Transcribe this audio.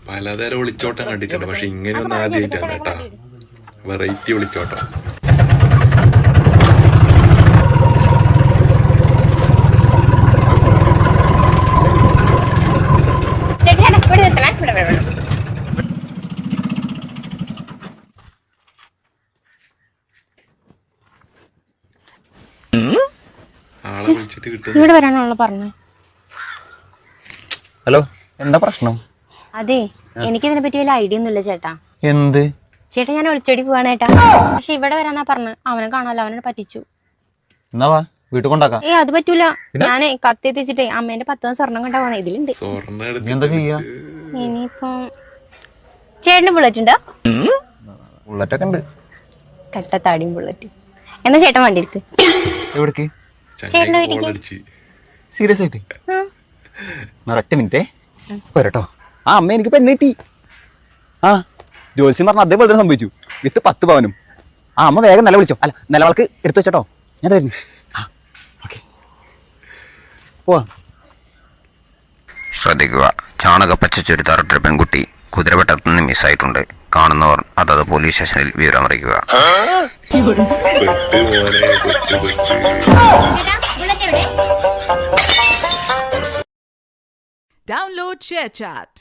പലതരം ഒളിച്ചോട്ടം കണ്ടിട്ടുണ്ട്, പക്ഷെ ഇങ്ങനെയൊന്നും ആദ്യമായിട്ടാണ് കേട്ടാ. വെറൈറ്റി ഒളിച്ചോട്ടം. ആളെ വിളിച്ചിട്ട് കിട്ടും. ഇവിടെ വരാനുള്ള പറഞ്ഞു. ഹലോ, എന്താ പ്രശ്നം? അതെ, എനിക്കിതിനെ പറ്റി വലിയ ഐഡിയ ഒന്നുമില്ല ചേട്ടാ. എന്ത് ചേട്ടാ, ഞാൻ ഒളിച്ചോടി പോവാണ് ചേട്ടാ. പക്ഷെ ഇവിടെ വരാന്നാ പറഞ്ഞു. അവനെ കാണാലോ, അവനെ പറ്റിച്ചു. എന്നാ വാ, വീട്ടിൽ കൊണ്ടാക്കാം. അത് പറ്റൂല. ഞാനേ കത്തി എത്തിച്ചിട്ടേ അമ്മേന്റെ 10 സ്വർണം കണ്ടാ പോണേ. ഇതിലുണ്ട്. എന്താ ചെയ്യാ? ഇനിയിപ്പോ ചേട്ടന് ബുള്ളറ്റ് ഉണ്ടോ? ബുള്ളറ്റൊക്കെ ഉണ്ട്. കട്ടത്താടിയും ബുള്ളറ്റ്. എന്നാ ചേട്ടൻ വണ്ടി എടുക്ക്. എവിടേക്ക്? ചേട്ടന്റെ വീട്ടിലേക്ക്. സീരിയസ് ആയിട്ട്? ഒരൊറ്റ മിനിറ്റേ പോരട്ടോ. ആ അമ്മ എനിക്ക് പെണ്ണ് കിട്ടി. ആ ജോത്സ്യം പറഞ്ഞ അതേപോലെ തന്നെ സംഭവിച്ചു. വിത്ത് 10 പവനും. ആ അമ്മ വേഗം നില വിളിച്ചോ. അല്ല, നിലവളക്ക് എടുത്തു വെച്ചോ. ഞാൻ തരുന്നു. ആ ഓക്കെ, പോവാ. ശ്രദ്ധിക്കുക, ചാണകപ്പച്ച ചുരിദാറിട്ട പെൺകുട്ടി കുതിരവട്ടത്തു നിന്ന് മിസ്സായിട്ടുണ്ട്. കാണുന്നവർ അതത് പോലീസ് സ്റ്റേഷനിൽ വിവരമറിയിക്കുക. Download ShareChat.